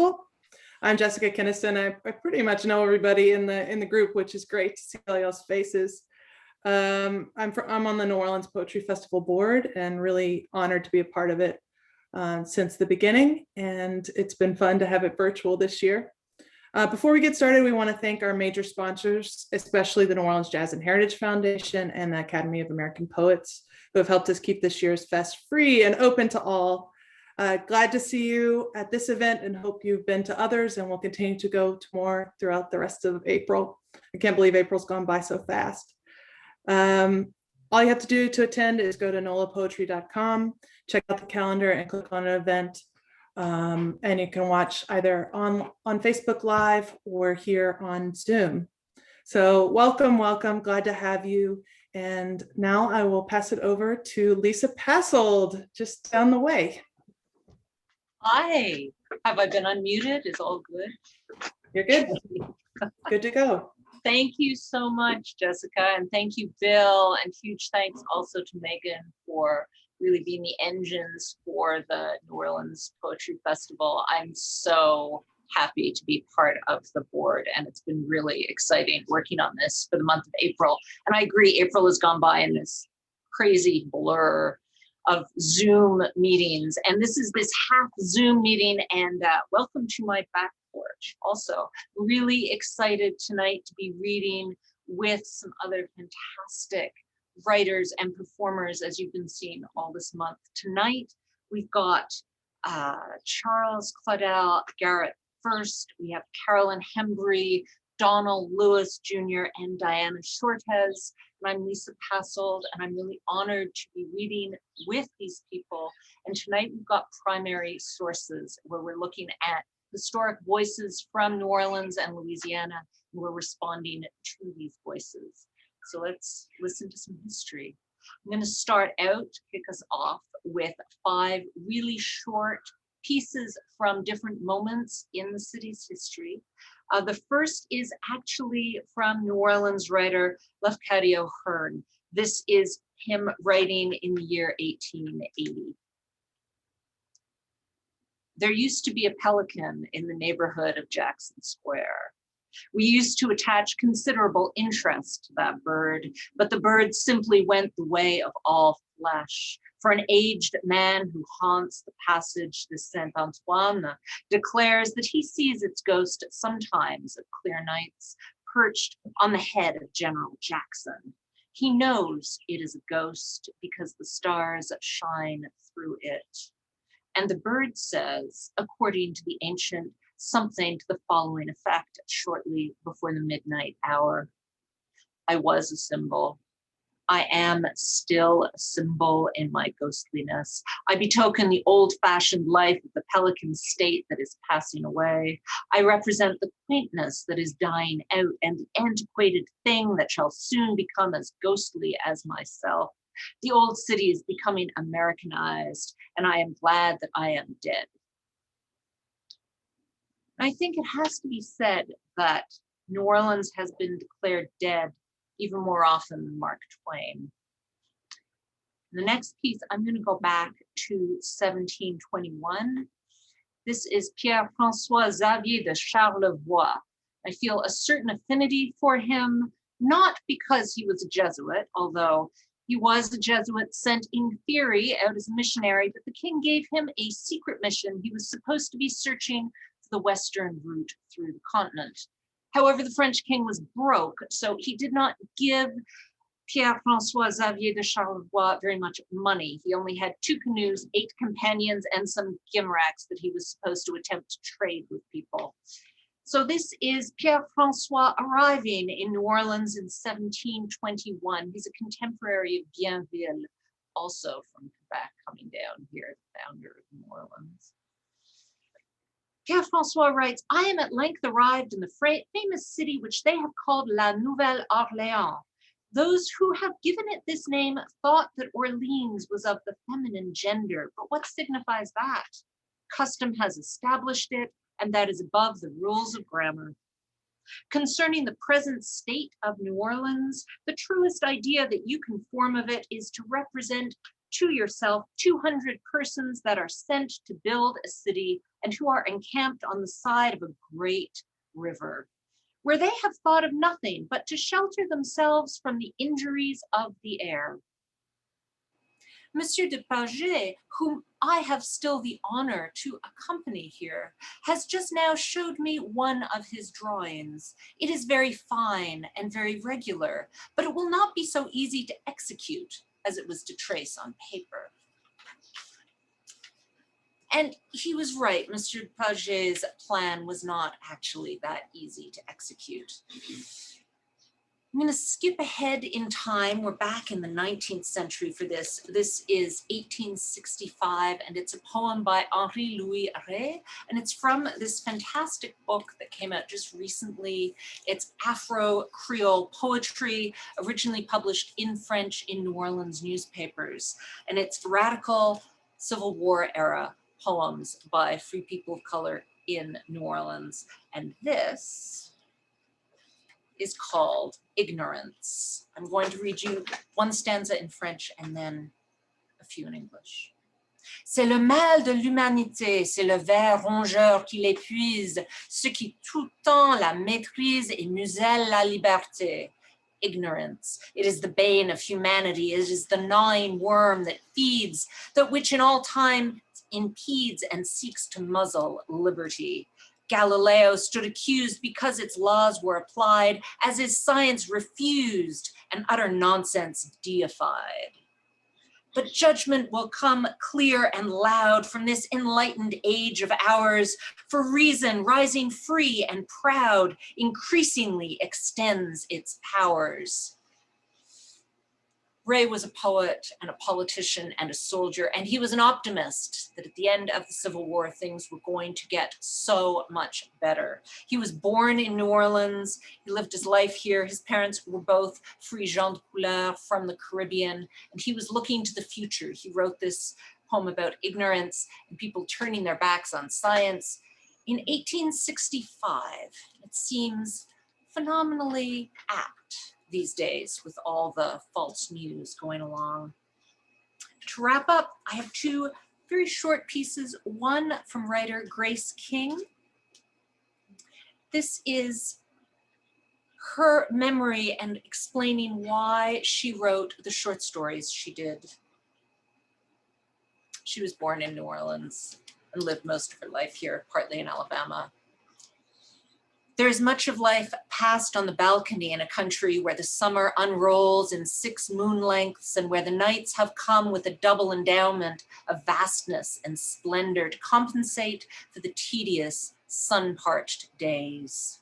Festival. I'm Jessica Kinniston. I pretty much know everybody in the group, which is great to see all y'all's faces. I'm on the New Orleans Poetry Festival board and really honored to be a part of it since the beginning. And it's been fun to have it virtual this year. Before we get started, we want to thank our major sponsors, especially the New Orleans Jazz and Heritage Foundation and the Academy of American Poets, who have helped us keep this year's fest free and open to all. Glad to see you at this event and hope you've been to others, and we'll continue to go to more throughout the rest of April. I can't believe April's gone by so fast. All you have to do to attend is go to nolapoetry.com, check out the calendar and click on an event. And you can watch either on Facebook Live or here on Zoom. So welcome, glad to have you. And now I will pass it over to Lisa Passold, just down the way. Hi, have I been unmuted? Is all good? You're good. Good to go. Thank you so much, Jessica, and thank you, Bill, and huge thanks also to Megan for really being the engines for the New Orleans Poetry Festival. I'm so happy to be part of the board, and it's been really exciting working on this for the month of April. And I agree, April has gone by in this crazy blur of Zoom meetings, and this is this half Zoom meeting, and welcome to my back porch. Also, really excited tonight to be reading with some other fantastic writers and performers, as you've been seeing all this month. Tonight, we've got Charles Claudel Garrett First, we have Carolyn Hembry, Donald Lewis Jr., and Diana Shortez. And I'm Lisa Passold, and I'm really honored to be reading with these people. And tonight we've got primary sources, where we're looking at historic voices from New Orleans and Louisiana, and we're responding to these voices. So let's listen to some history. I'm going to start out, kick us off with 5 really short pieces from different moments in the city's history. The first is actually from New Orleans writer Lafcadio Hearn. This is him writing in the year 1880. There used to be a pelican in the neighborhood of Jackson Square. We used to attach considerable interest to that bird, but the bird simply went the way of all flesh. For an aged man who haunts the passage de Saint-Antoine declares that he sees its ghost sometimes of clear nights, perched on the head of General Jackson. He knows it is a ghost because the stars shine through it. And the bird says, according to the ancient, something to the following effect shortly before the midnight hour. I was a symbol. I am still a symbol in my ghostliness. I betoken the old-fashioned life of the pelican state that is passing away. I represent the quaintness that is dying out and the antiquated thing that shall soon become as ghostly as myself. The old city is becoming Americanized, and I am glad that I am dead. I think it has to be said that New Orleans has been declared dead even more often than Mark Twain. The next piece, I'm going to go back to 1721. This is Pierre-François Xavier de Charlevoix. I feel a certain affinity for him, not because he was a Jesuit, although he was a Jesuit sent in theory out as a missionary, but the king gave him a secret mission. He was supposed to be searching for the western route through the continent. However, the French king was broke, so he did not give Pierre-François Xavier de Charlevoix very much money. He only had 2 canoes, 8 companions, and some gimracks that he was supposed to attempt to trade with people. So this is Pierre-François arriving in New Orleans in 1721. He's a contemporary of Bienville, also from Quebec, coming down here, the founder of New Orleans. Pierre-François writes, I am at length arrived in the famous city which they have called La Nouvelle Orléans. Those who have given it this name thought that Orleans was of the feminine gender, but what signifies that? Custom has established it, and that is above the rules of grammar. Concerning the present state of New Orleans, the truest idea that you can form of it is to represent to yourself 200 persons that are sent to build a city and who are encamped on the side of a great river, where they have thought of nothing but to shelter themselves from the injuries of the air. Monsieur de Paget, whom I have still the honor to accompany here, has just now showed me one of his drawings. It is very fine and very regular, but it will not be so easy to execute as it was to trace on paper. And he was right, Monsieur de Paget's plan was not actually that easy to execute. I'm going to skip ahead in time. We're back in the 19th century for this. This is 1865, and it's a poem by Henri Louis Arré, and it's from this fantastic book that came out just recently. It's Afro-Creole poetry, originally published in French in New Orleans newspapers, and it's radical Civil War era poems by free people of color in New Orleans. And this is called Ignorance. I'm going to read you one stanza in French and then a few in English. C'est le mal de l'humanité, c'est le ver rongeur qui l'épuise, ce qui tout le temps la maîtrise et muselle la liberté. Ignorance. It is the bane of humanity. It is the gnawing worm that feeds, that which in all time impedes and seeks to muzzle liberty. Galileo stood accused because its laws were applied, as his science refused, and utter nonsense deified. But judgment will come clear and loud from this enlightened age of ours, for reason, rising free and proud, increasingly extends its powers. Ray was a poet and a politician and a soldier, and he was an optimist that at the end of the Civil War, things were going to get so much better. He was born in New Orleans. He lived his life here. His parents were both free gens de couleur from the Caribbean, and he was looking to the future. He wrote this poem about ignorance and people turning their backs on science. In 1865, it seems phenomenally apt these days with all the false news going along. To wrap up, I have two very short pieces, one from writer Grace King. This is her memory and explaining why she wrote the short stories she did. She was born in New Orleans and lived most of her life here, partly in Alabama. There is much of life passed on the balcony in a country where the summer unrolls in 6 moon lengths and where the nights have come with a double endowment of vastness and splendor to compensate for the tedious, sun-parched days.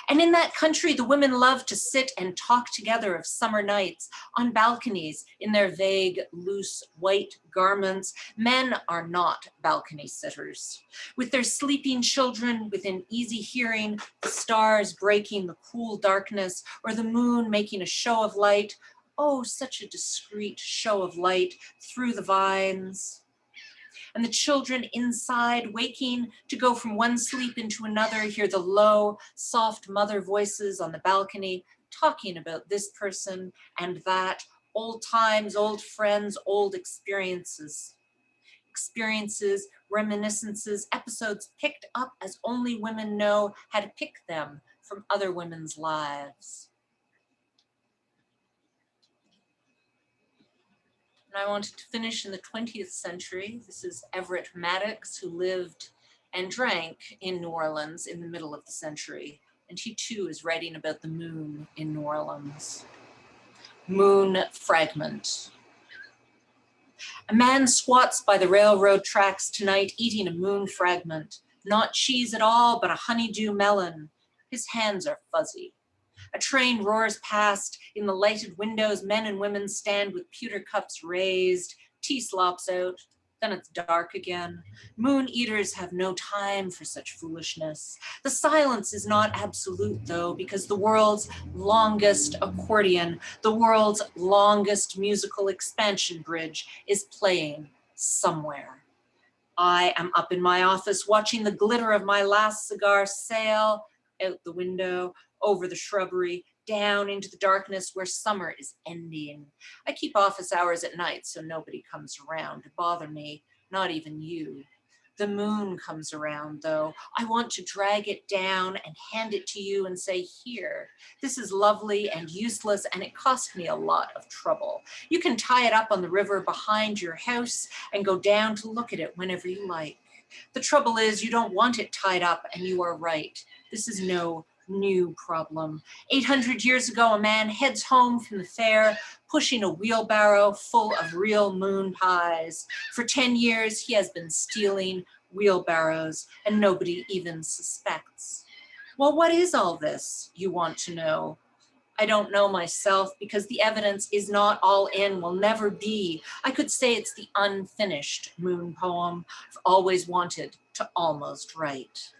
And in that country, the women love to sit and talk together of summer nights on balconies in their vague, loose, white garments. Men are not balcony sitters. With their sleeping children within easy hearing, the stars breaking the cool darkness, or the moon making a show of light. Oh, such a discreet show of light through the vines. And the children inside, waking to go from one sleep into another, hear the low, soft mother voices on the balcony, talking about this person and that, old times, old friends, old experiences. Experiences, reminiscences, episodes picked up as only women know how to pick them from other women's lives. And I wanted to finish in the 20th century. This is Everett Maddox, who lived and drank in New Orleans in the middle of the century. And he too is writing about the moon in New Orleans. Moon fragment. A man squats by the railroad tracks tonight, eating a moon fragment. Not cheese at all, but a honeydew melon. His hands are fuzzy. A train roars past. In the lighted windows, men and women stand with pewter cups raised. Tea slops out. Then it's dark again. Moon eaters have no time for such foolishness. The silence is not absolute, though, because the world's longest accordion, the world's longest musical expansion bridge is playing somewhere. I am up in my office watching the glitter of my last cigar sail out the window, over the shrubbery, down into the darkness where summer is ending. I keep office hours at night so nobody comes around to bother me, not even you. The moon comes around, though. I want to drag it down and hand it to you and say, here, this is lovely and useless, and it cost me a lot of trouble. You can tie it up on the river behind your house and go down to look at it whenever you like. The trouble is you don't want it tied up, and you are right. This is no new problem. 800 years ago, a man heads home from the fair, pushing a wheelbarrow full of real moon pies. For 10 years, he has been stealing wheelbarrows, and nobody even suspects. Well, what is all this, you want to know? I don't know myself, because the evidence is not all in, will never be. I could say it's the unfinished moon poem I've always wanted to almost write.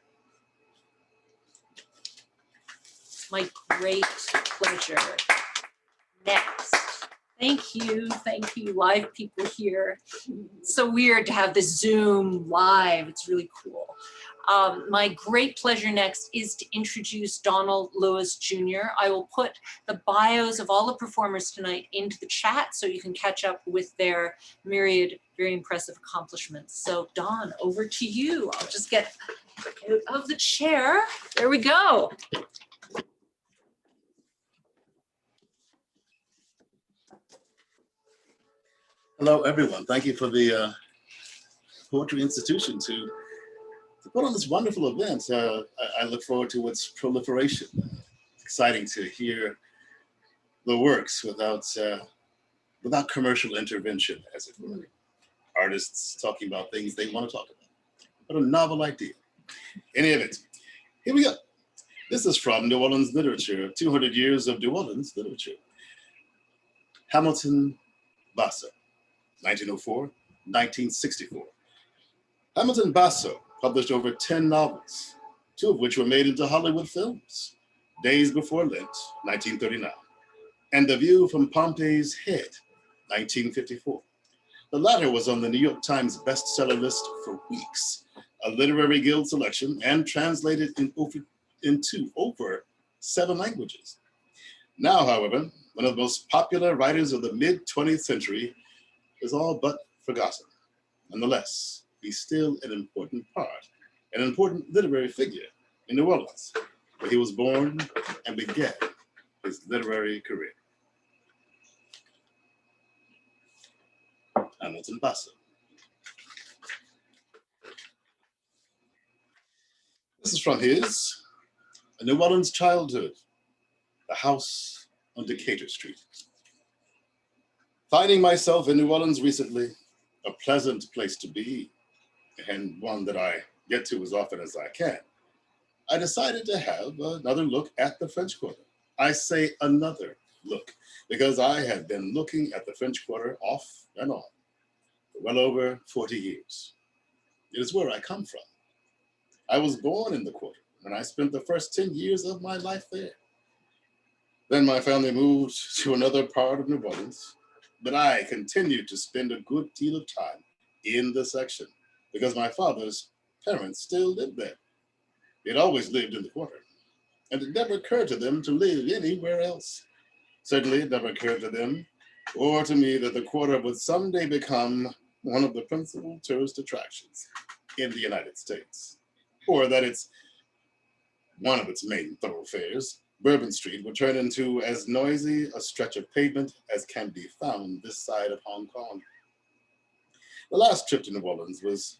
My great pleasure. Next. Thank you, live people here. It's so weird to have this Zoom live, it's really cool. My great pleasure next is to introduce Donald Lewis Jr. I will put the bios of all the performers tonight into the chat so you can catch up with their myriad, very impressive accomplishments. So Don, over to you. I'll just get out of the chair. There we go. Hello, everyone. Thank you for the Poetry Institution to put on this wonderful event. I look forward to its proliferation. Exciting to hear the works without commercial intervention, as it were. Artists talking about things they want to talk about. What a novel idea. Any event, here we go. This is from New Orleans literature, 200 years of New Orleans literature. Hamilton Basso. 1904, 1964. Hamilton Basso published over 10 novels, 2 of which were made into Hollywood films. Days Before Lent, 1939, and The View from Pompey's Head, 1954. The latter was on the New York Times bestseller list for weeks, a Literary Guild selection, and translated into over 7 languages. Now, however, one of the most popular writers of the mid-20th century is all but forgotten. Nonetheless, he's still an important part, an important literary figure in New Orleans, where he was born and began his literary career. Hamilton Basso. This is from his A New Orleans Childhood, The House on Decatur Street. Finding myself in New Orleans recently, a pleasant place to be, and one that I get to as often as I can, I decided to have another look at the French Quarter. I say another look, because I have been looking at the French Quarter off and on for well over 40 years. It is where I come from. I was born in the Quarter, and I spent the first 10 years of my life there. Then my family moved to another part of New Orleans, but I continued to spend a good deal of time in the section because my father's parents still lived there. They'd always lived in the Quarter, and it never occurred to them to live anywhere else. Certainly it never occurred to them or to me that the Quarter would someday become one of the principal tourist attractions in the United States, or that it's one of its main thoroughfares. Bourbon Street would turn into as noisy a stretch of pavement as can be found this side of Hong Kong. The last trip to New Orleans was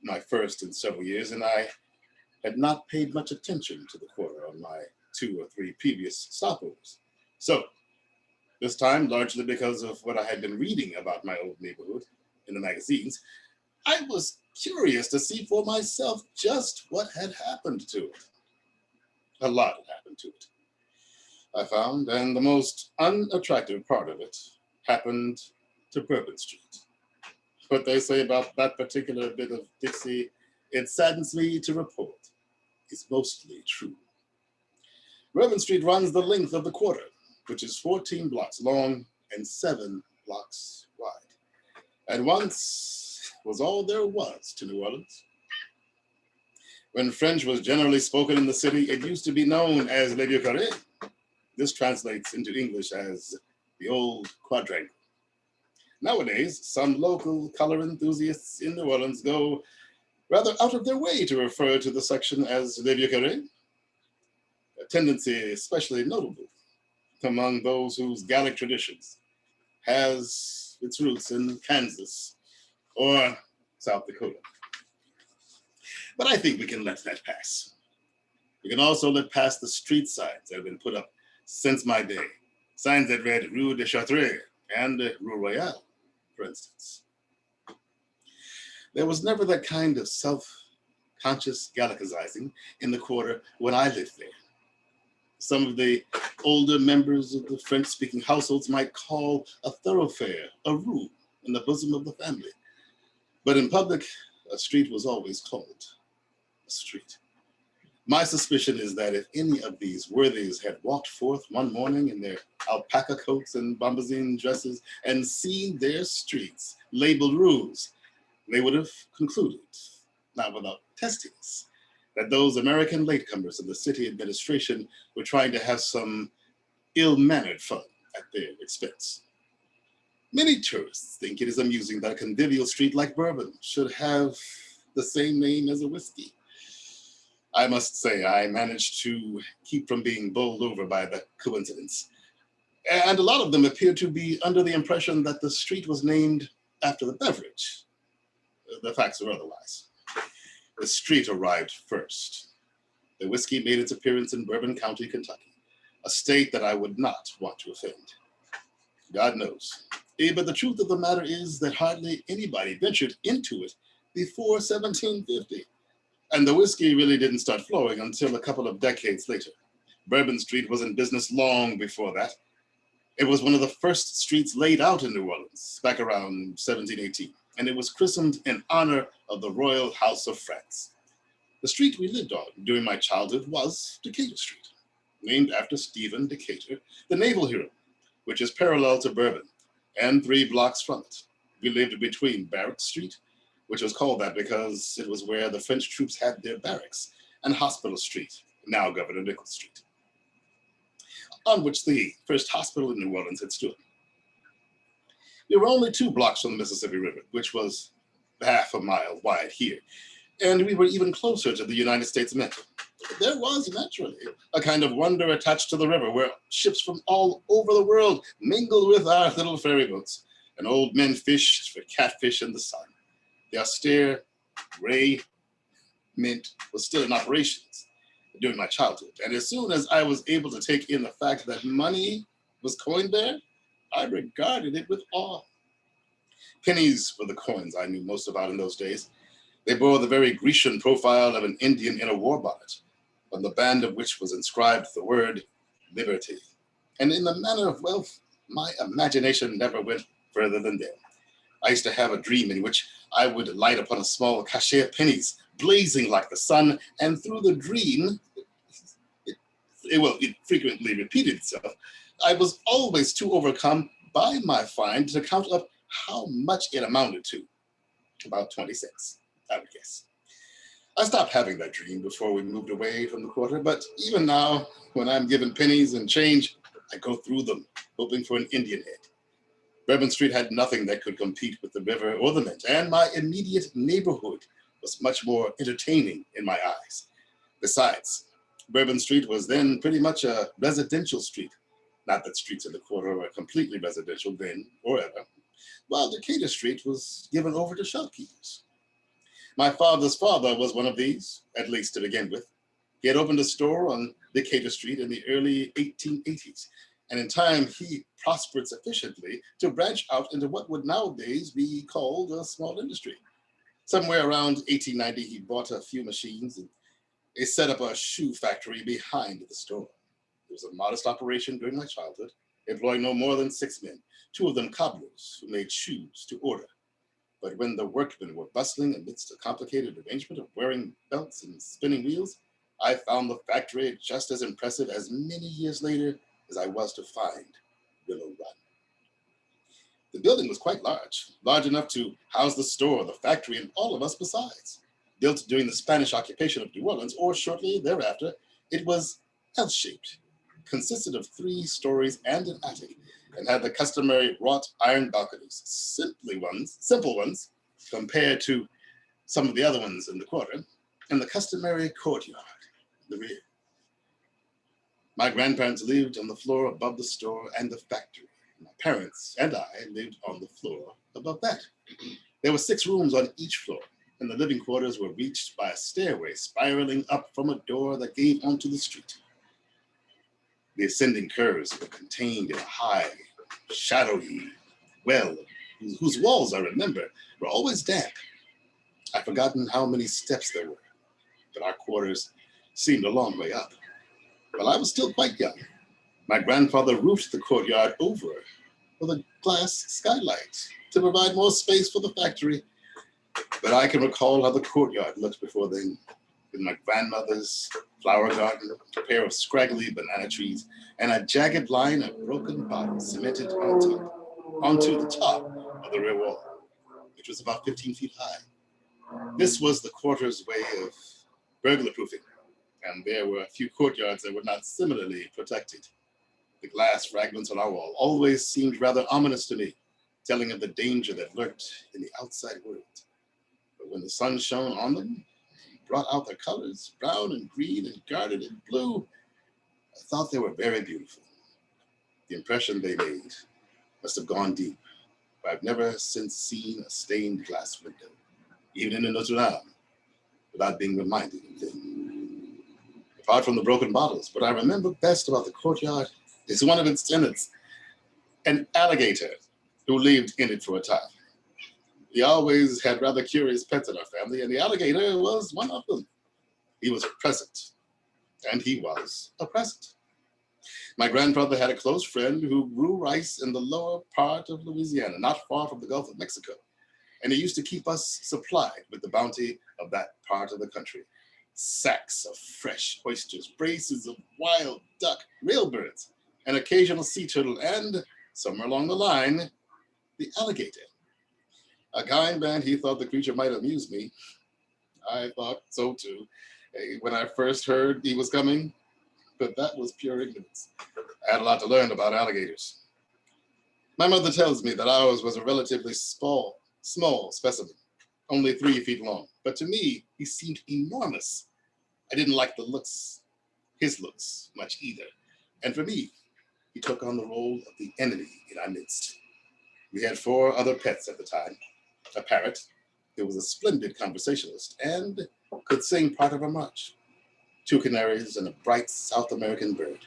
my first in several years, and I had not paid much attention to the Quarter on my 2 or 3 previous stopovers. So this time, largely because of what I had been reading about my old neighborhood in the magazines, I was curious to see for myself just what had happened to it. A lot had happened to it, I found, and the most unattractive part of it happened to Bourbon Street. What they say about that particular bit of Dixie, it saddens me to report, is mostly true. Bourbon Street runs the length of the Quarter, which is 14 blocks long and 7 blocks wide, and once was all there was to New Orleans. When French was generally spoken in the city, it used to be known as Le Vieux Carré, This translates into English as the old quadrangle. Nowadays, some local color enthusiasts in New Orleans go rather out of their way to refer to the section as Le Vieux Carré, a tendency especially notable among those whose Gallic traditions has its roots in Kansas or South Dakota. But I think we can let that pass. We can also let pass the street signs that have been put up since my day. Signs that read Rue de Chartres and Rue Royale, for instance. There was never that kind of self-conscious Gallicizing in the quarter when I lived there. Some of the older members of the French-speaking households might call a thoroughfare a rue in the bosom of the family. But in public, a street was always called a street. My suspicion is that if any of these worthies had walked forth one morning in their alpaca coats and bombazine dresses and seen their streets labeled rues, they would have concluded, not without testiness, that those American latecomers in the city administration were trying to have some ill-mannered fun at their expense. Many tourists think it is amusing that a convivial street like Bourbon should have the same name as a whiskey. I must say I managed to keep from being bowled over by the coincidence. And a lot of them appear to be under the impression that the street was named after the beverage. The facts are otherwise. The street arrived first. The whiskey made its appearance in Bourbon County, Kentucky, a state that I would not want to offend. God knows. But the truth of the matter is that hardly anybody ventured into it before 1750. And the whiskey really didn't start flowing until a couple of decades later. Bourbon Street was in business long before that. It was one of the first streets laid out in New Orleans, back around 1718, and it was christened in honor of the Royal House of France. The street we lived on during my childhood was Decatur Street, named after Stephen Decatur, the naval hero, which is parallel to Bourbon, and 3 blocks from it. We lived between Barrack Street, which was called that because it was where the French troops had their barracks, and Hospital Street, now Governor Nichols Street, on which the first hospital in New Orleans had stood. We were only 2 blocks from the Mississippi River, which was half a mile wide here, and we were even closer to the United States Mint. There was naturally a kind of wonder attached to the river where ships from all over the world mingled with our little ferry boats, and old men fished for catfish in the sun. The austere gray mint was still in operations during my childhood. And as soon as I was able to take in the fact that money was coined there, I regarded it with awe. Pennies were the coins I knew most about in those days. They bore the very Grecian profile of an Indian in a war bonnet, on the band of which was inscribed the word liberty. And in the matter of wealth, my imagination never went further than there. I used to have a dream in which I would light upon a small cachet of pennies, blazing like the sun, and through the dream, it frequently repeated itself. I was always too overcome by my find to count up how much it amounted to. About 20 cents, I would guess. I stopped having that dream before we moved away from the quarter, but even now, when I'm given pennies and change, I go through them, hoping for an Indian head. Bourbon Street had nothing that could compete with the river or the mint, and my immediate neighborhood was much more entertaining in my eyes. Besides, Bourbon Street was then pretty much a residential street. Not that streets in the quarter were completely residential then or ever, while Decatur Street was given over to shopkeepers. My father's father was one of these, at least to begin with. He had opened a store on Decatur Street in the early 1880s, and in time he prospered sufficiently to branch out into what would nowadays be called a small industry. Somewhere around 1890, he bought a few machines and he set up a shoe factory behind the store. It was a modest operation during my childhood, employing no more than 6 men, 2 of them cobblers who made shoes to order. But when the workmen were bustling amidst a complicated arrangement of wearing belts and spinning wheels, I found the factory just as impressive as many years later as I was to find Willow Run. The building was quite large enough to house the store, the factory, and all of us besides. Built during the Spanish occupation of New Orleans, or shortly thereafter, it was L-shaped, consisted of 3 stories and an attic, and had the customary wrought iron balconies, simple ones compared to some of the other ones in the quarter, and the customary courtyard in the rear. My grandparents lived on the floor above the store and the factory. My parents and I lived on the floor above that. There were 6 rooms on each floor, and the living quarters were reached by a stairway spiraling up from a door that gave onto the street. The ascending curves were contained in a high, shadowy well, whose walls, I remember, were always damp. I've forgotten how many steps there were, but our quarters seemed a long way up. While I was still quite young, my grandfather roofed the courtyard over with a glass skylight to provide more space for the factory. But I can recall how the courtyard looked before then, with my grandmother's flower garden, a pair of scraggly banana trees, and a jagged line of broken bottles cemented onto the top of the rear wall, which was about 15 feet high. This was the quarter's way of burglar proofing, and there were a few courtyards that were not similarly protected. The glass fragments on our wall always seemed rather ominous to me, telling of the danger that lurked in the outside world. But when the sun shone on them, brought out their colors, brown and green and guarded in blue, I thought they were very beautiful. The impression they made must have gone deep, for I've never since seen a stained glass window, even in Notre Dame, without being reminded of them. Apart from the broken bottles, what I remember best about the courtyard is one of its tenants, an alligator who lived in it for a time. We always had rather curious pets in our family, and the alligator was one of them. He was present, and he was a present. My grandfather had a close friend who grew rice in the lower part of Louisiana, not far from the Gulf of Mexico, and he used to keep us supplied with the bounty of that part of the country. Sacks of fresh oysters, braces of wild duck, railbirds, an occasional sea turtle, and, somewhere along the line, the alligator. A kind man, he thought the creature might amuse me. I thought so too, when I first heard he was coming, but that was pure ignorance. I had a lot to learn about alligators. My mother tells me that ours was a relatively small specimen, only 3 feet long, but to me, he seemed enormous. I didn't like his looks, much either. And for me, he took on the role of the enemy in our midst. We had 4 other pets at the time. A parrot, who was a splendid conversationalist and could sing part of a march. 2 canaries and a bright South American bird,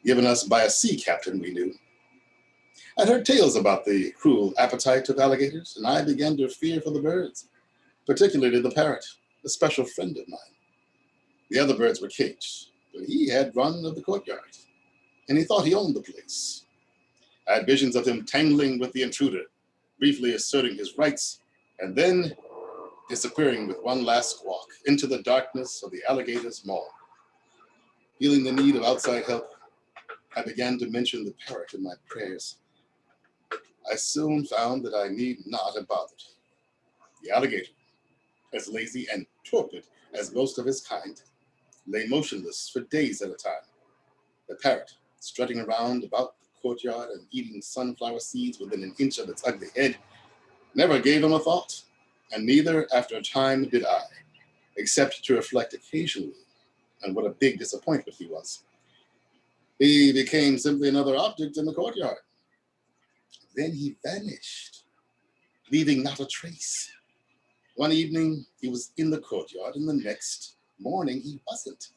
given us by a sea captain we knew. I'd heard tales about the cruel appetite of alligators, and I began to fear for the birds, particularly the parrot, a special friend of mine. The other birds were caged, but he had run of the courtyard, and he thought he owned the place. I had visions of him tangling with the intruder, briefly asserting his rights, and then disappearing with one last squawk into the darkness of the alligator's maw. Feeling the need of outside help, I began to mention the parrot in my prayers. I soon found that I need not have bothered. The alligator, as lazy and torpid as most of his kind, lay motionless for days at a time. The parrot, strutting around about the courtyard and eating sunflower seeds within an inch of its ugly head, never gave him a thought, and neither after a time did I, except to reflect occasionally on what a big disappointment he was. He became simply another object in the courtyard. Then he vanished, leaving not a trace. One evening, he was in the courtyard, and the next morning, he wasn't.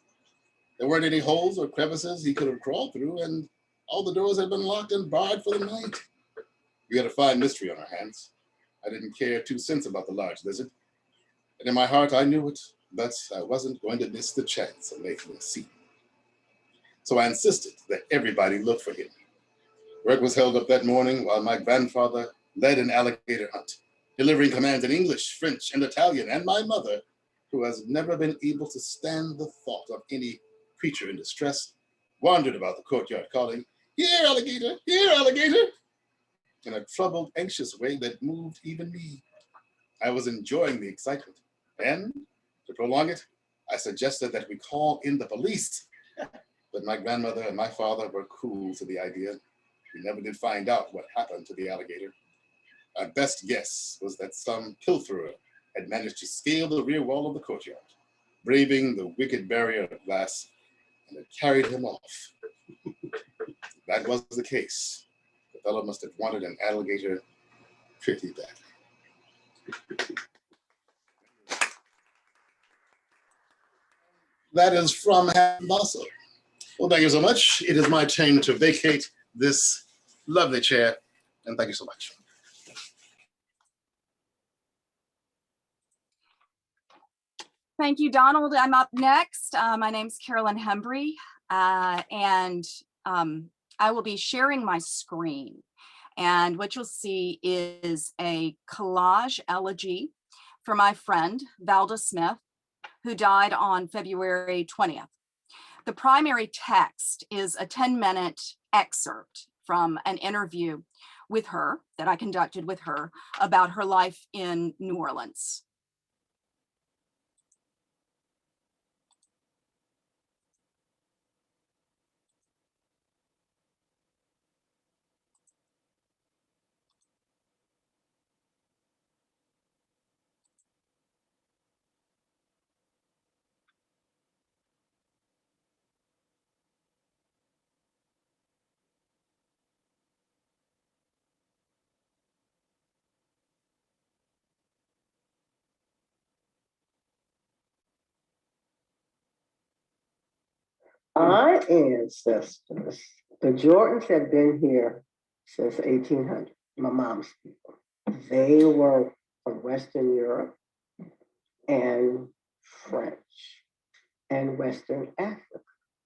There weren't any holes or crevices he could have crawled through, and all the doors had been locked and barred for the night. We had a fine mystery on our hands. I didn't care 2 cents about the large lizard, and in my heart, I knew it, but I wasn't going to miss the chance of making a scene. So I insisted that everybody look for him. Work was held up that morning while my grandfather led an alligator hunt, delivering commands in English, French, and Italian, and my mother, who has never been able to stand the thought of any creature in distress, wandered about the courtyard calling, "Here, alligator! Here, alligator!" in a troubled, anxious way that moved even me. I was enjoying the excitement, and to prolong it, I suggested that we call in the police. But my grandmother and my father were cool to the idea. We never did find out what happened to the alligator. Our best guess was that some pilferer had managed to scale the rear wall of the courtyard, braving the wicked barrier of glass, and had carried him off. If that was the case, the fellow must have wanted an alligator pretty badly. That is from Basso. Well, thank you so much. It is my turn to vacate this lovely chair, and thank you so much. Thank you, Donald. I'm up next. My name's Carolyn Hembry, and I will be sharing my screen. And what you'll see is a collage elegy for my friend, Valda Smith, who died on February 20th. The primary text is a 10-minute excerpt from an interview with her that I conducted with her about her life in New Orleans. Our ancestors, the Jordans have been here since 1800, my mom's people. They were from Western Europe and French and Western Africa.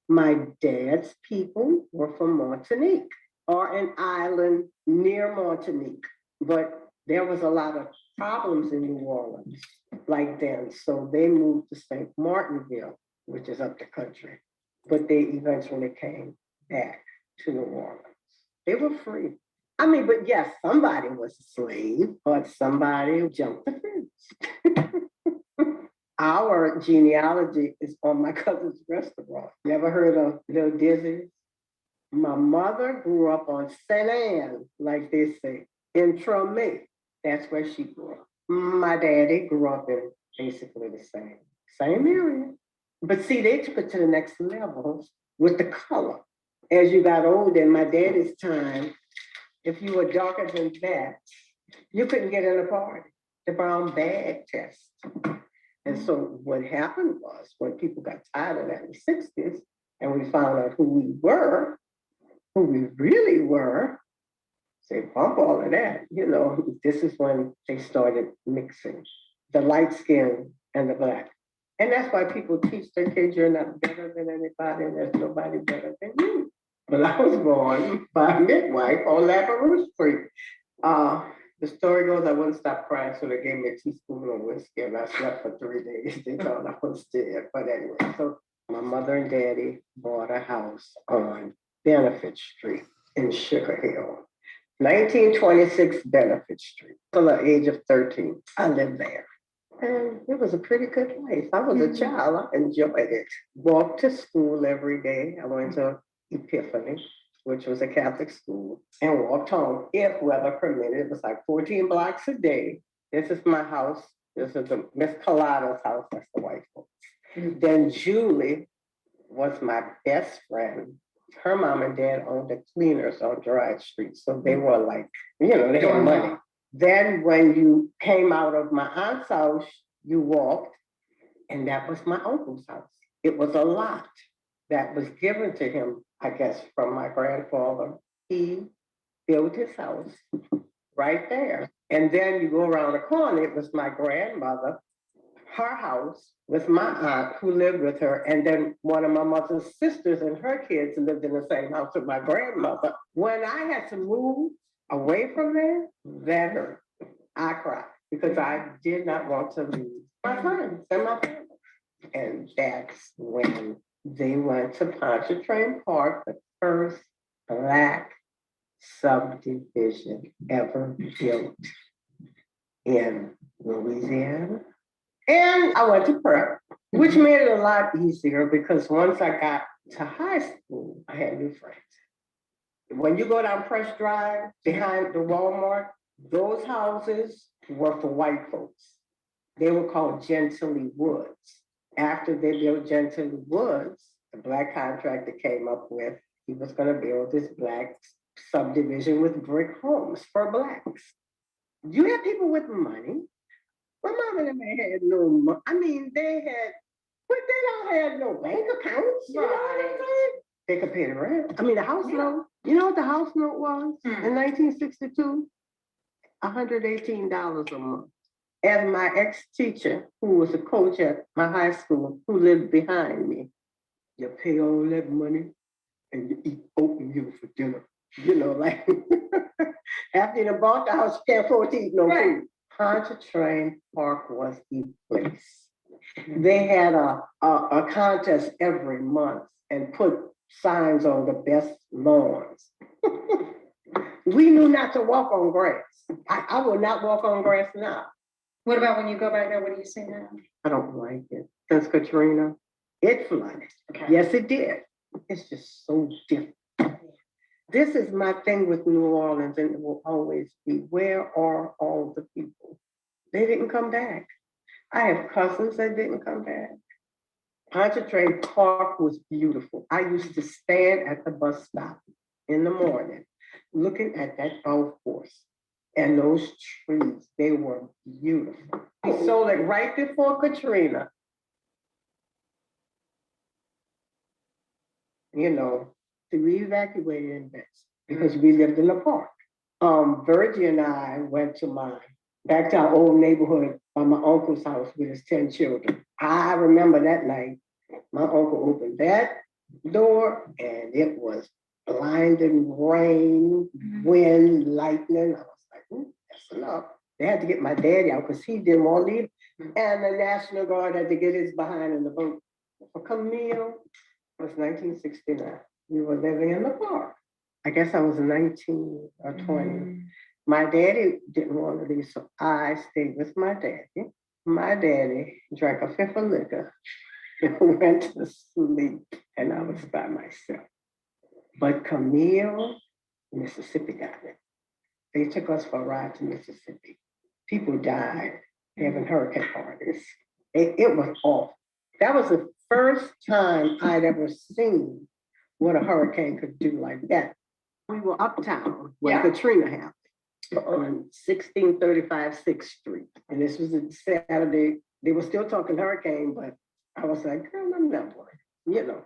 My dad's people were from Martinique, or an island near Martinique. But there was a lot of problems in New Orleans like then, so they moved to St. Martinville, which is up the country. But they eventually came back to New Orleans. They were free. I mean, but yes, somebody was a slave, but somebody jumped the fence. Our genealogy is on my cousin's restaurant. You ever heard of Little Dizzy's? My mother grew up on St. Anne, like they say, in Tromé. That's where she grew up. My daddy grew up in basically the same area. But see, they took it to the next level with the color. As you got older, in my daddy's time, if you were darker than that, you couldn't get in a party. The brown bag test. And so what happened was when people got tired of that in the 60s and we found out who we really were, say, bump all of that, this is when they started mixing the light skin and the black. And that's why people teach their kids you're not better than anybody and there's nobody better than you. But I was born by a midwife on Laperouse Street. The story goes, I wouldn't stop crying, so they gave me a teaspoon of whiskey and I slept for 3 days. They thought I was dead. But anyway, so my mother and daddy bought a house on Benefit Street in Sugar Hill. 1926 Benefit Street. Till the age of 13, I lived there. And it was a pretty good life. I was a child, I enjoyed it. Walked to school every day. I went to Epiphany, which was a Catholic school, and walked home if weather permitted. It was like 14 blocks a day. This is my house. This is Miss Collada's house. That's the white folks. Then Julie was my best friend. Her mom and dad owned the cleaners on Gerard Street. So they were like, they had money. Then when you came out of my aunt's house, you walked, and that was my uncle's house. It was a lot that was given to him, I guess, from my grandfather. He built his house right there. And then you go around the corner, it was my grandmother, her house with my aunt who lived with her. And then one of my mother's sisters and her kids lived in the same house with my grandmother. When I had to move away from there, that hurt. I cried because I did not want to lose my friends and my family. And that's when they went to Pontchartrain Park, the first Black subdivision ever built in Louisiana. And I went to prep, which made it a lot easier because once I got to high school, I had new friends. When you go down Press Drive behind the Walmart, those houses were for white folks. They were called Gentilly Woods. After they built Gentilly Woods, the black contractor came up with, he was gonna build this black subdivision with brick homes for blacks. You had people with money. My mom and them had no money. I mean, they had, but they don't have no bank accounts. You know what I'm saying? They could pay the rent. I mean, the house note. You know what the house note was in 1962? $118 a month. And my ex-teacher, who was a coach at my high school, who lived behind me, you pay all that money and you eat oatmeal for dinner. You know, like after you bought the house, you can't afford to eat no food. Pontchartrain Park was the place. They had a contest every month and put signs on the best lawns. We knew not to walk on grass. I will not walk on grass now. What about when you go back there? What do you say now? I don't like it. Since Katrina, it flooded. Okay. Yes, it did. It's just so different. This is my thing with New Orleans, and it will always be, where are all the people? They didn't come back. I have cousins that didn't come back. Pontchartrain Park was beautiful. I used to stand at the bus stop in the morning, looking at that golf course and those trees. They were beautiful. We sold it right before Katrina. You know, to evacuate invest because we lived in the park. Virgie and I went to back to our old neighborhood by my uncle's house with his 10 children. I remember that night, my uncle opened that door and it was blinding rain, wind, lightning. I was like, that's enough. They had to get my daddy out because he didn't want to leave. And the National Guard had to get his behind in the boat. For Camille, it was 1969. We were living in the park. I guess I was 19 or 20. My daddy didn't want to leave, so I stayed with my daddy. My daddy drank a fifth of liquor and went to sleep, and I was by myself. But Camille, Mississippi got it. They took us for a ride to Mississippi. People died having hurricane parties. It was awful. That was the first time I'd ever seen what a hurricane could do like that. We were uptown when Katrina happened on 1635 6th Street. And this was a Saturday. They were still talking hurricane, but I was like, girl, I'm not worried. You know,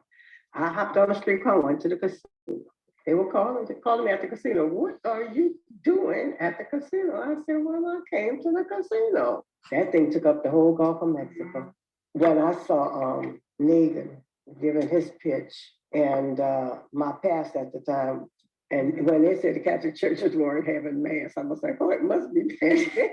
I hopped on the street car, went to the casino. They were calling me at the casino. What are you doing at the casino? I said, well, I came to the casino. That thing took up the whole Gulf of Mexico. When I saw Negan giving his pitch and my pastor at the time, and when they said the Catholic churches weren't having mass, I was like, oh, it must be pandemic.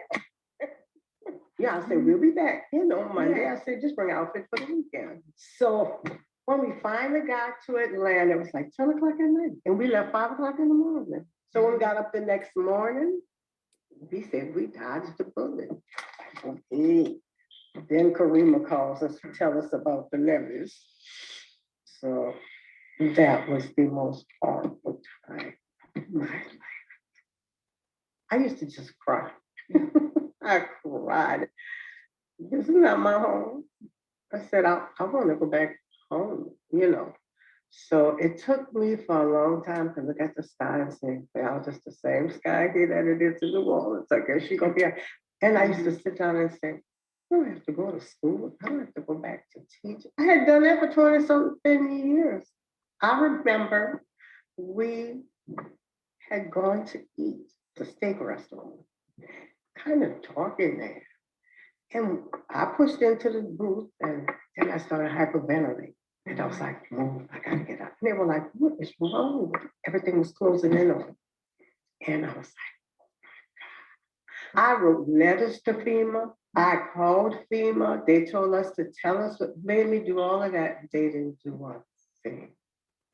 Yeah, I said, we'll be back, you know, Monday. I said, just bring outfit for the weekend. So when we finally got to Atlanta, it was like 10 o'clock at night, and we left 5 o'clock in the morning. So when we got up the next morning, we said, we dodged the bullet. Okay. Then Karima calls us to tell us about the levees. So that was the most horrible time of my life. I used to just cry. I cried. This is not my home. I said, I want to go back home, you know. So it took me for a long time to look at the sky and say, well, just the same sky here that it is in the wall. It's like, is she gonna be? And I used to sit down and say, I don't have to go to school. I don't have to go back to teach. I had done that for 20-something years. I remember we had gone to eat at the steak restaurant, kind of talking there. And I pushed into the booth and then I started hyperventilating. And I was like, move, I gotta get up. And they were like, what is wrong with you? Everything was closing in on me. And I was like, I wrote letters to FEMA. I called FEMA. They told us to tell us what made me do all of that. They didn't do one thing.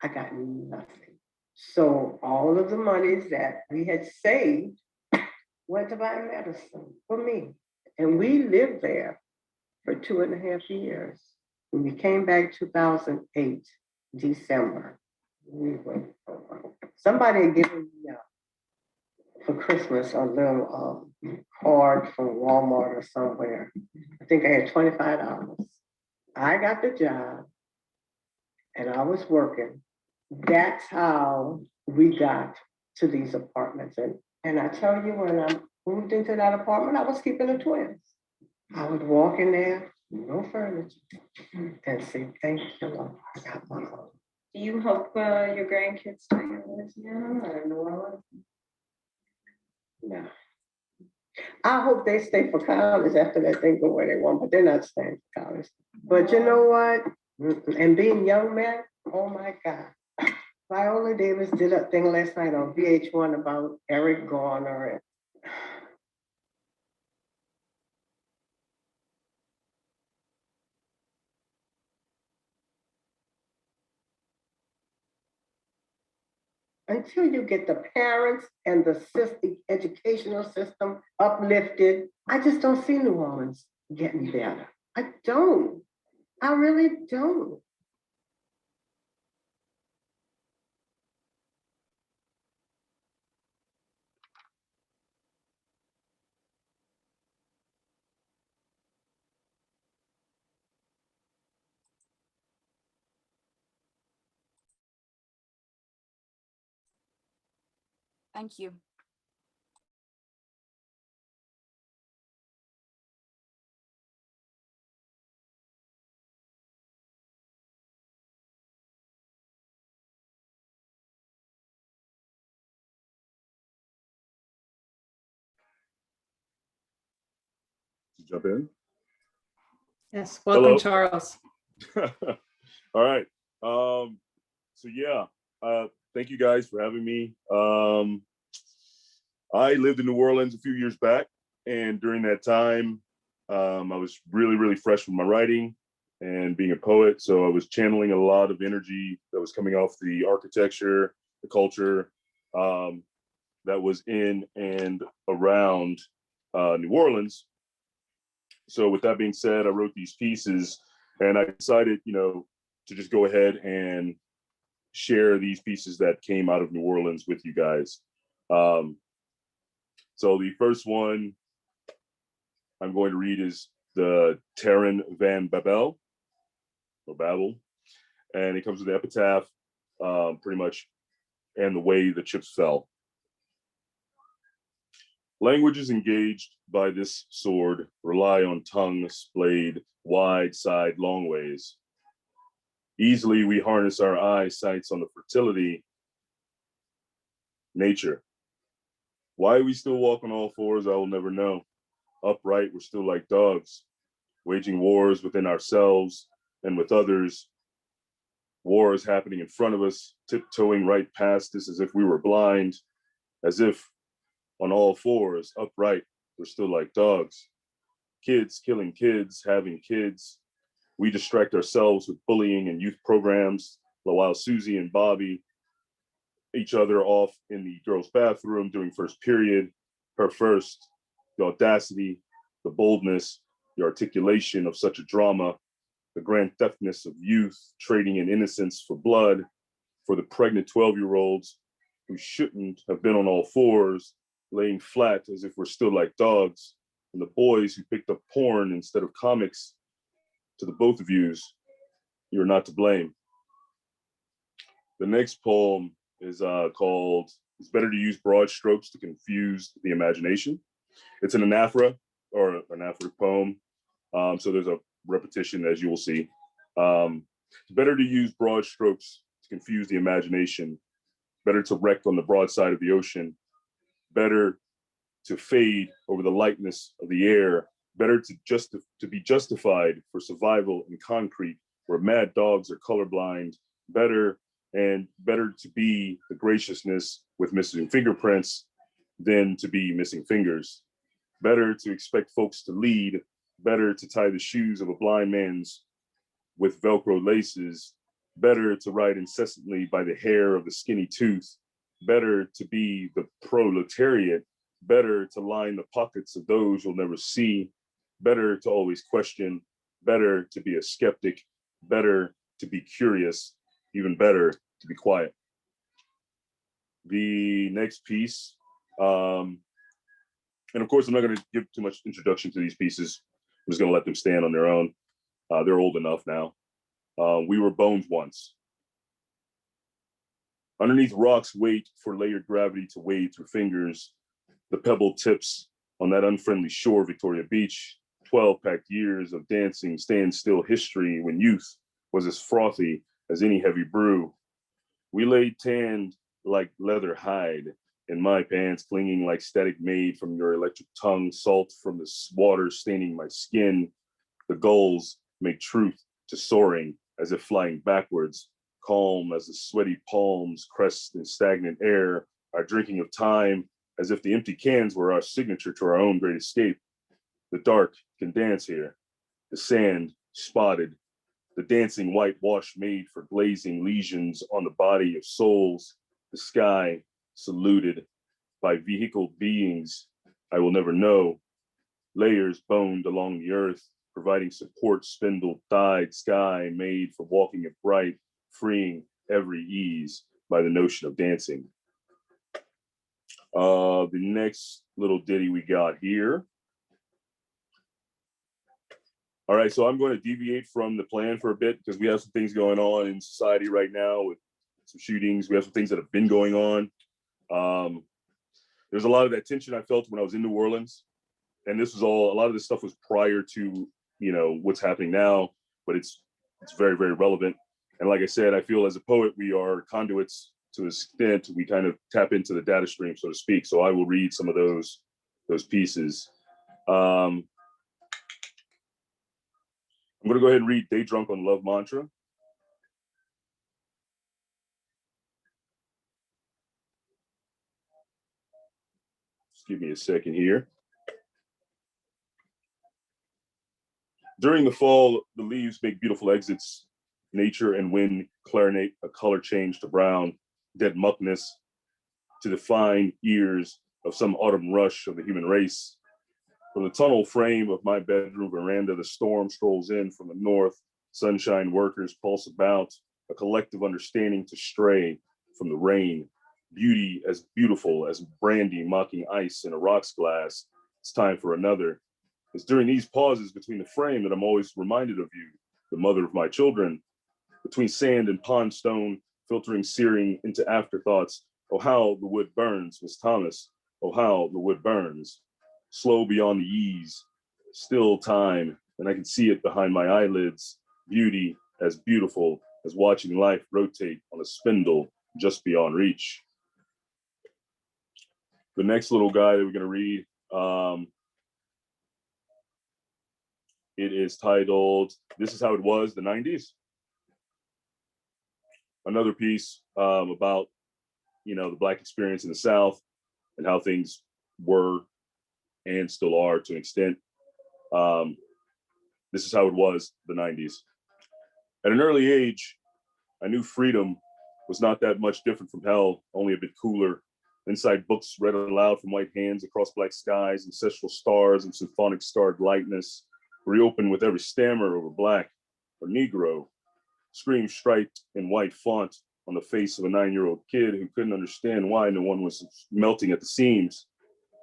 I got nothing. So all of the monies that we had saved went to buy medicine for me. And we lived there for 2.5 years. When we came back 2008, December. Somebody gave me for Christmas a little card from Walmart or somewhere. I think I had $25. I got the job and I was working. That's how we got to these apartments. And I tell you, when I moved into that apartment, I was keeping the twins. I would walk in there, no furniture, and say, thank you, Lord, I got my home. Do you hope your grandkids stay in Louisiana or New Orleans? No. I hope they stay for college after that thing go where they want, but they're not staying for college. But you know what? And being young men, oh my God. Viola Davis did a thing last night on VH1 about Eric Garner. Until you get the parents and the educational system uplifted, I just don't see New Orleans getting better. I don't. I really don't. Thank you. Jump in. Yes, welcome, Hello. Charles. All right. So yeah, thank you guys for having me. I lived in New Orleans a few years back, and during that time, I was really fresh with my writing and being a poet. So I was channeling a lot of energy that was coming off the architecture, the culture that was in and around New Orleans. So with that being said, I wrote these pieces, and I decided, to just go ahead and share these pieces that came out of New Orleans with you guys. So the first one I'm going to read is the Terran van Babel, or Babel, and it comes with the epitaph, pretty much, and the way the chips fell. Languages engaged by this sword rely on tongue splayed wide side long ways. Easily we harness our eyesights on the fertility, nature. Why we still walk on all fours, I will never know. Upright, we're still like dogs, waging wars within ourselves and with others. Wars happening in front of us, tiptoeing right past us as if we were blind, as if on all fours, upright, we're still like dogs. Kids killing kids, having kids. We distract ourselves with bullying and youth programs, while Susie and Bobby each other off in the girls' bathroom during first period. Her first, the audacity, the boldness, the articulation of such a drama, the grand theftness of youth trading in innocence for blood, for the pregnant 12-year-olds who shouldn't have been on all fours, laying flat as if we're still like dogs, and the boys who picked up porn instead of comics. To the both of yous, you're not to blame. The next poem is called It's Better to Use Broad Strokes to Confuse the Imagination. It's an anaphora, or an anaphoric poem. So there's a repetition, as you will see. It's better to use broad strokes to confuse the imagination, better to wreck on the broad side of the ocean, better to fade over the lightness of the air, better to be justified for survival in concrete where mad dogs are colorblind, better to be the graciousness with missing fingerprints than to be missing fingers. Better to expect folks to lead, better to tie the shoes of a blind man's with Velcro laces, better to ride incessantly by the hair of the skinny tooth, better to be the proletariat, better to line the pockets of those you'll never see, better to always question, better to be a skeptic, better to be curious, even better to be quiet. The next piece, and of course, I'm not going to give too much introduction to these pieces. I'm just going to let them stand on their own. They're old enough now. We were bones once. Underneath rocks wait for layered gravity to wade through fingers. The pebble tips on that unfriendly shore, Victoria Beach. 12 packed years of dancing standstill history when youth was as frothy as any heavy brew. We lay tanned like leather hide in my pants, clinging like static made from your electric tongue, salt from the water staining my skin. The gulls make truth to soaring as if flying backwards, calm as the sweaty palms crest in stagnant air, our drinking of time as if the empty cans were our signature to our own great escape. The dark can dance here, the sand spotted, the dancing whitewash made for glazing lesions on the body of souls, the sky saluted by vehicle beings I will never know, layers boned along the earth, providing support, spindle-thighed sky made for walking it bright, freeing every ease by the notion of dancing. The next little ditty we got here. All right, so I'm going to deviate from the plan for a bit because we have some things going on in society right now with some shootings. We have some things that have been going on. There's a lot of that tension I felt when I was in New Orleans. And this was all, a lot of this stuff was prior to, you know, what's happening now, but it's very, very relevant. And like I said, I feel as a poet, we are conduits to an extent. We kind of tap into the data stream, so to speak. So I will read some of those pieces. I'm going to go ahead and read Day Drunk on Love Mantra. Just give me a second here. During the fall, the leaves make beautiful exits. Nature and wind clarinate a color change to brown, dead muckness, to the fine ears of some autumn rush of the human race. From the tunnel frame of my bedroom veranda, the storm strolls in from the north. Sunshine workers pulse about, a collective understanding to stray from the rain. Beauty as beautiful as brandy mocking ice in a rocks glass. It's time for another. It's during these pauses between the frame that I'm always reminded of you, the mother of my children. Between sand and pond stone, filtering searing into afterthoughts. Oh, how the wood burns, Miss Thomas. Oh, how the wood burns. Slow beyond the ease, still time, and I can see it behind my eyelids. Beauty as beautiful as watching life rotate on a spindle just beyond reach. The next little guy that we're going to read, it is titled, This Is How It Was, the 90s. Another piece about, you know, the Black experience in the South and how things were and still are to an extent. This is how it was, the 90s. At an early age, I knew freedom was not that much different from hell, only a bit cooler. Inside books read aloud from white hands across black skies, ancestral stars and symphonic starred lightness, reopened with every stammer over black or Negro, scream striped in white font on the face of a 9-year-old kid who couldn't understand why no one was melting at the seams.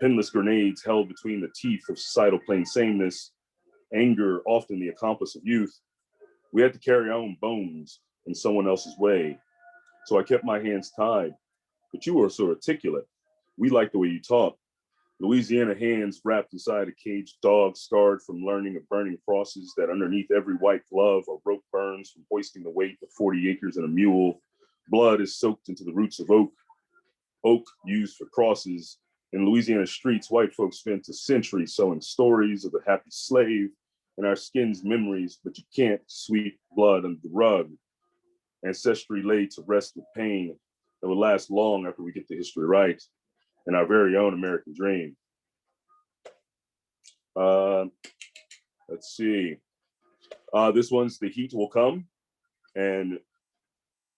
Pinless grenades held between the teeth of societal plain sameness, anger often the accomplice of youth. We had to carry our own bones in someone else's way. So I kept my hands tied. But you were so articulate. We liked the way you talk. Louisiana hands wrapped inside a caged dog, scarred from learning of burning crosses that underneath every white glove a rope burns from hoisting the weight of 40 acres and a mule. Blood is soaked into the roots of oak. Oak used for crosses. In Louisiana streets, white folks spent a century sewing stories of the happy slave in our skin's memories, but you can't sweep blood under the rug. Ancestry laid to rest with pain that will last long after we get the history right, and our very own American dream. Let's see. This one's The Heat Will Come, and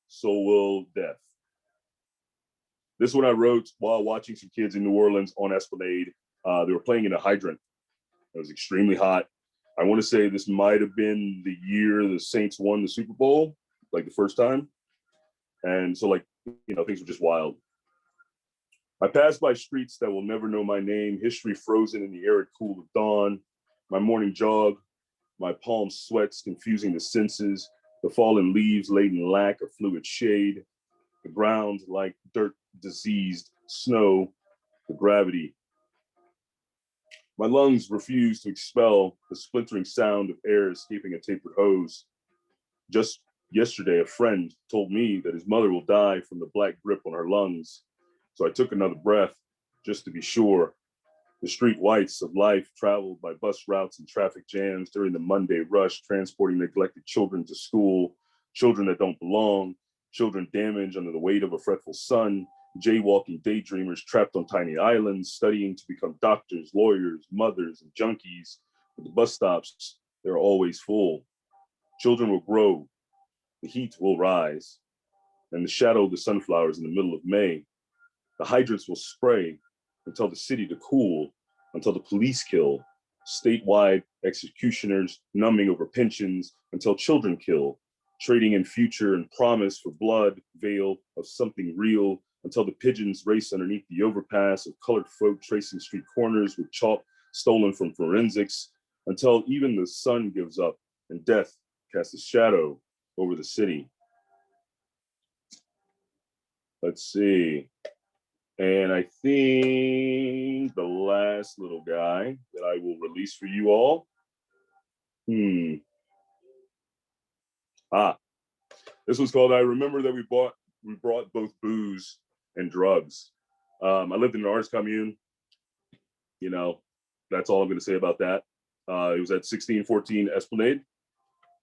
So Will Death. This one I wrote while watching some kids in New Orleans on Esplanade. They were playing in a hydrant. It was extremely hot. I want to say this might have been the year the Saints won the Super Bowl, like the first time. And so, like, things were just wild. I passed by streets that will never know my name, history frozen in the arid cool of dawn, my morning jog, my palm sweats confusing the senses, the fallen leaves laden lack of fluid shade, the ground like dirt diseased, snow, the gravity. My lungs refused to expel the splintering sound of air escaping a tapered hose. Just yesterday, a friend told me that his mother will die from the black grip on her lungs. So I took another breath just to be sure. The street whites of life traveled by bus routes and traffic jams during the Monday rush, transporting neglected children to school, children that don't belong, children damaged under the weight of a fretful sun, jaywalking daydreamers trapped on tiny islands, studying to become doctors, lawyers, mothers, and junkies. At the bus stops, they're always full. Children will grow, the heat will rise, and the shadow of the sunflowers in the middle of May. The hydrants will spray until the city to cool, until the police kill, statewide executioners numbing over pensions until children kill, trading in future and promise for blood, veil of something real, until the pigeons race underneath the overpass of colored folk tracing street corners with chalk stolen from forensics, until even the sun gives up and death casts a shadow over the city. Let's see. And I think the last little guy that I will release for you all. This was called I Remember That We Brought Both Booze and Drugs. I lived in an arts commune. That's all I'm going to say about that. It was at 1614 Esplanade.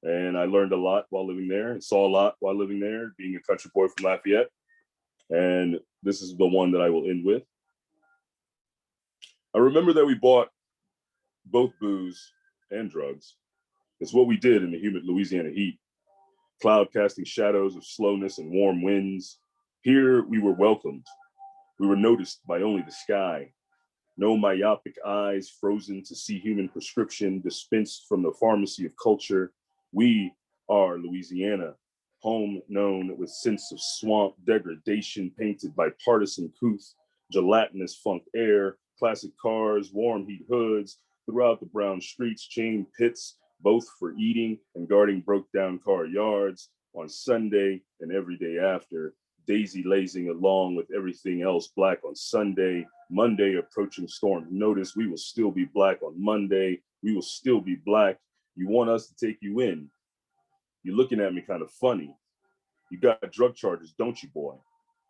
And I learned a lot while living there and saw a lot while living there, being a country boy from Lafayette. And this is the one that I will end with. I remember that we bought both booze and drugs. It's what we did in the humid Louisiana heat. Cloud casting shadows of slowness and warm winds. Here we were welcomed. We were noticed by only the sky. No myopic eyes frozen to see human prescription dispensed from the pharmacy of culture. We are Louisiana, home known with sense of swamp degradation painted by partisan couth, gelatinous funk air, classic cars, warm heat hoods, throughout the brown streets, chain pits, both for eating and guarding broke down car yards on Sunday and every day after, daisy lazing along with everything else black on Sunday, Monday approaching storm notice, we will still be black on Monday, we will still be black. You want us to take you in. You're looking at me kind of funny. You got drug charges, don't you, boy?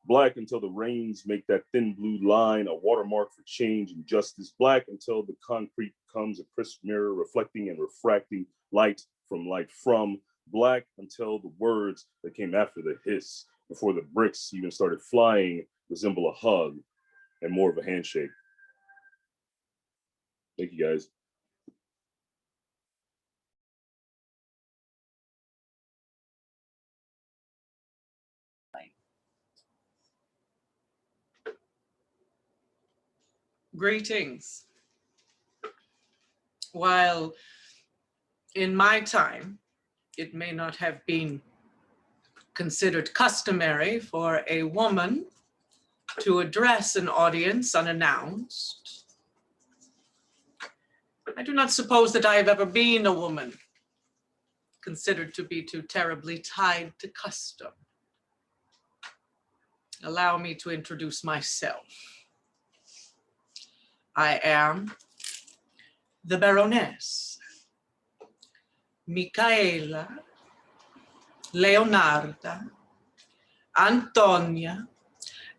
Black until the rains make that thin blue line a watermark for change and justice. Black until the concrete becomes a crisp mirror reflecting and refracting light from. Black until the words that came after the hiss, before the bricks even started flying, resemble a hug and more of a handshake. Thank you, guys. Greetings. While in my time, it may not have been considered customary for a woman to address an audience unannounced, I do not suppose that I have ever been a woman considered to be too terribly tied to custom. Allow me to introduce myself. I am the Baroness Micaela Leonarda Antonia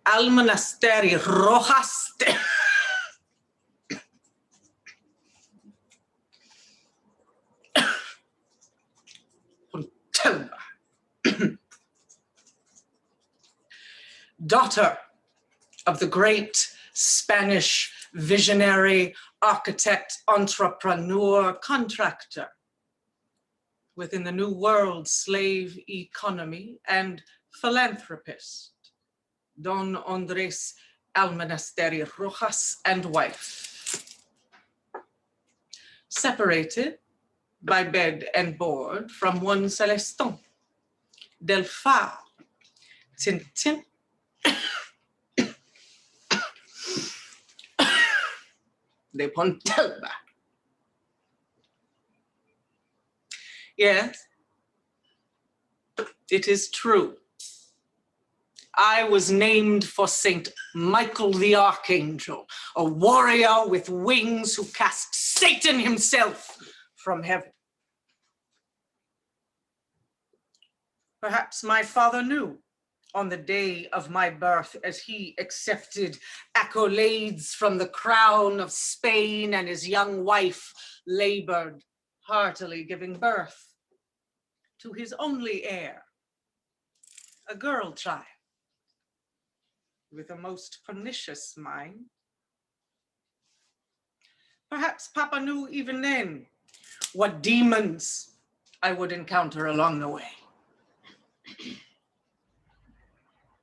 Almonasteri Rojas. Daughter of the great Spanish visionary, architect, entrepreneur, contractor within the New World slave economy and philanthropist, Don Andres Almonasteri Rojas, and wife. Separated by bed and board from one Celestin, Del Far, Tintin. De Pontelba. Yes, it is true. I was named for Saint Michael the Archangel, a warrior with wings who cast Satan himself from heaven. Perhaps my father knew on the day of my birth as he accepted accolades from the crown of Spain and his young wife labored heartily giving birth to his only heir, a girl child with a most pernicious mind. Perhaps Papa knew even then what demons I would encounter along the way.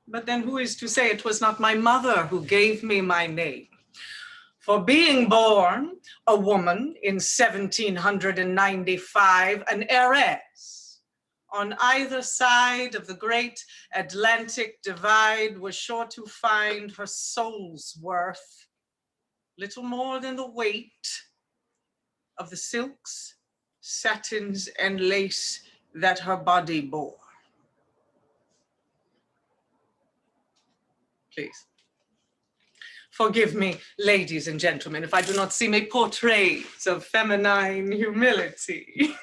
But then who is to say it was not my mother who gave me my name? For being born a woman in 1795, an heiress on either side of the great Atlantic divide was sure to find her soul's worth little more than the weight of the silks, satins, and lace that her body bore. Please. Forgive me, ladies and gentlemen, if I do not seem a portrait of feminine humility.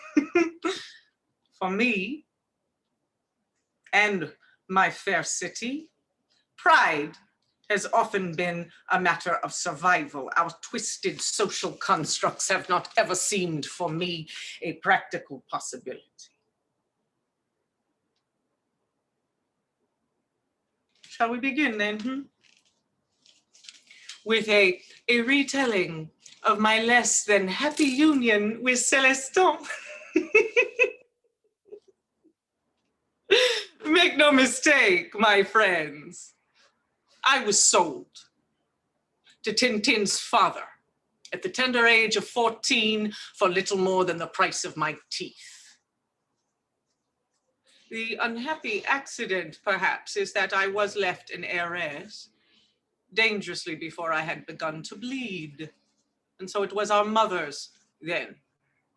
For me and my fair city, pride has often been a matter of survival. Our twisted social constructs have not ever seemed for me a practical possibility. Shall we begin then? With a retelling of my less than happy union with Celestin. Make no mistake, my friends. I was sold to Tintin's father at the tender age of 14 for little more than the price of my teeth. The unhappy accident, perhaps, is that I was left an heiress dangerously before I had begun to bleed. And so it was our mothers then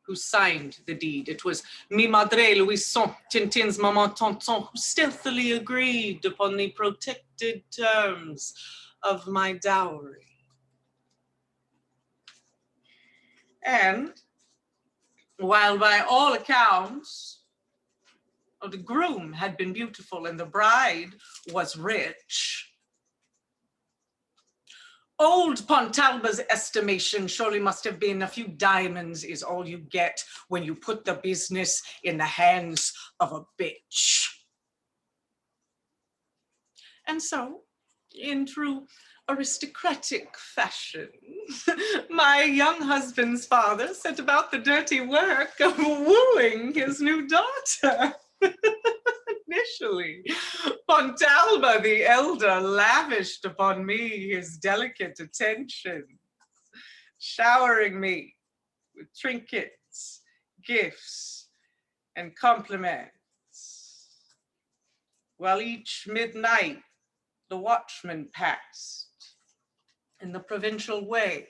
who signed the deed. It was mi madre Louison, Tintin's maman tonton, who stealthily agreed upon the protected terms of my dowry. And while by all accounts, the groom had been beautiful and the bride was rich, old Pontalba's estimation surely must have been a few diamonds is all you get when you put the business in the hands of a bitch. And so, in true aristocratic fashion, my young husband's father set about the dirty work of wooing his new daughter. Initially, Pontalba the elder lavished upon me his delicate attentions, showering me with trinkets, gifts, and compliments. While each midnight the watchman passed in the provincial way,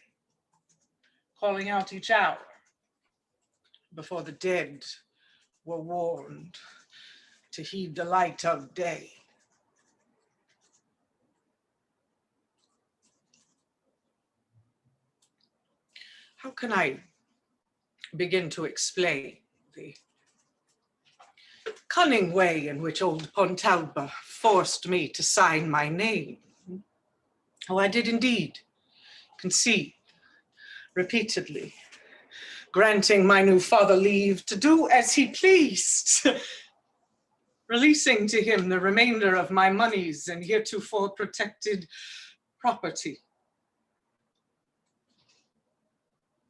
calling out each hour before the dead were warned to heed the light of day. How can I begin to explain the cunning way in which old Pontalba forced me to sign my name? Oh, I did indeed concede repeatedly, granting my new father leave to do as he pleased, releasing to him the remainder of my monies and heretofore protected property.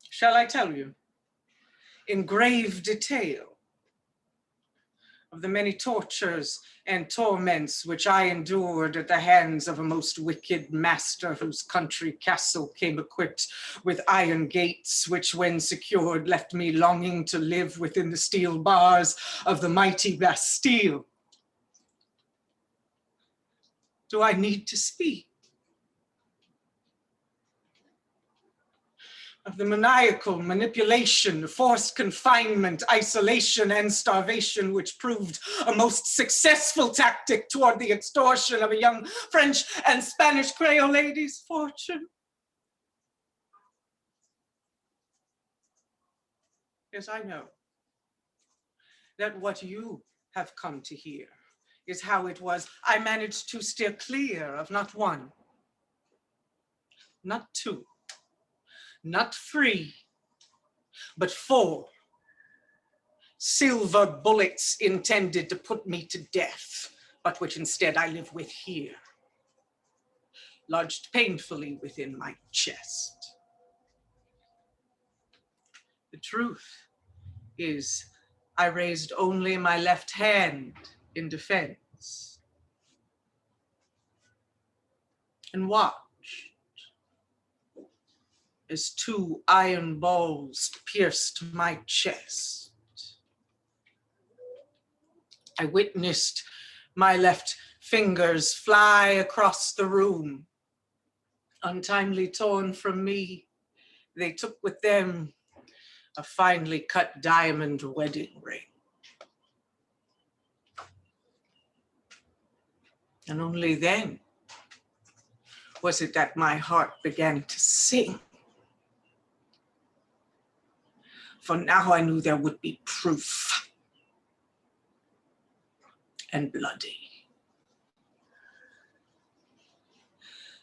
Shall I tell you in grave detail of the many tortures and torments which I endured at the hands of a most wicked master whose country castle came equipped with iron gates, which when secured left me longing to live within the steel bars of the mighty Bastille? do I need to speak? Of the maniacal manipulation, forced confinement, isolation, and starvation, which proved a most successful tactic toward the extortion of a young French and Spanish Creole lady's fortune. Yes, I know that what you have come to hear is how it was I managed to steer clear of not one, not two, not three, but 4 silver bullets intended to put me to death, but which instead I live with here, lodged painfully within my chest. The truth is, I raised only my left hand in defense and watched as 2 iron balls pierced my chest. I witnessed my left fingers fly across the room. Untimely torn from me, they took with them a finely cut diamond wedding ring. And only then was it that my heart began to sing. For now I knew there would be proof, and bloody.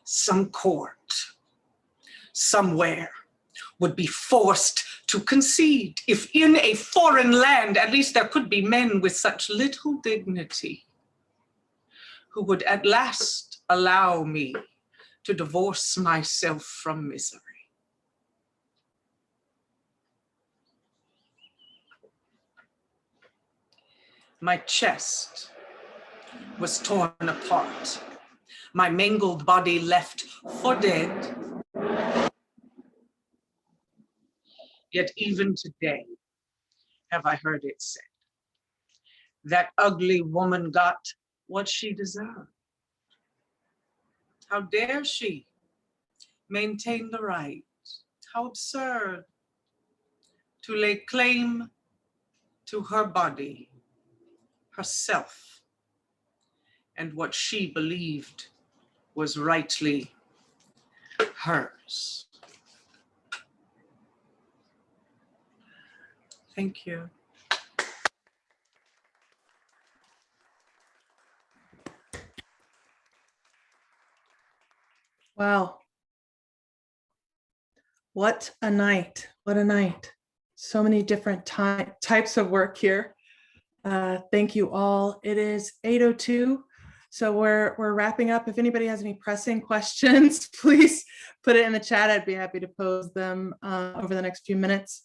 Some court, somewhere, would be forced to concede. If in a foreign land, at least there could be men with such little dignity who would at last allow me to divorce myself from misery. My chest was torn apart, my mangled body left for dead. Yet even today have I heard it said, that ugly woman got what she deserved. How dare she maintain the right? How absurd to lay claim to her body, herself, and what she believed was rightly hers. Thank you. Wow. What a night. What a night. So many different types of work here. Thank you all. It is 8:02. So we're wrapping up. If anybody has any pressing questions, please put it in the chat. I'd be happy to pose them over the next few minutes.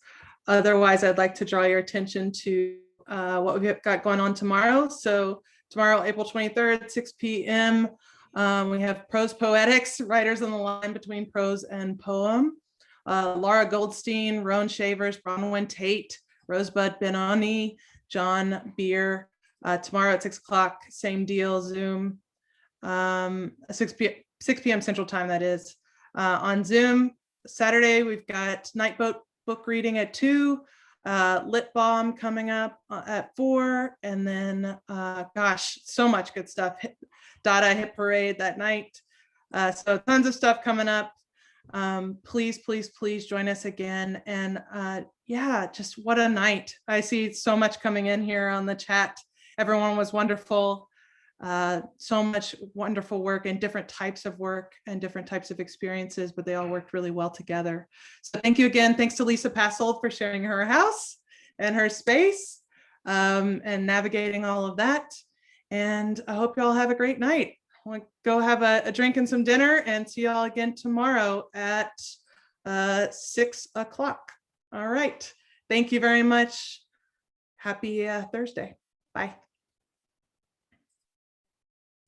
Otherwise, I'd like to draw your attention to what we've got going on tomorrow. So tomorrow, April 23rd, 6 p.m., we have Prose Poetics, writers on the line between prose and poem. Laura Goldstein, Roan Shavers, Bronwyn Tate, Rosebud Benoni, John Beer. Tomorrow at 6 o'clock, same deal, Zoom, 6 p.m. Central Time, that is. On Zoom, Saturday, we've got Nightboat book reading at 2, Lit Bomb coming up at 4, and then, gosh, so much good stuff. Dada Hit Parade that night. So tons of stuff coming up. Please, please, please join us again. And yeah, just what a night. I see so much coming in here on the chat. Everyone was wonderful. So much wonderful work and different types of work and different types of experiences, but they all worked really well together. So thank you again. Thanks to Lisa Passold for sharing her house and her space and navigating all of that. And I hope you all have a great night. I'll go have a drink and some dinner and see you all again tomorrow at 6 o'clock. All right. Thank you very much. Happy Thursday. Bye.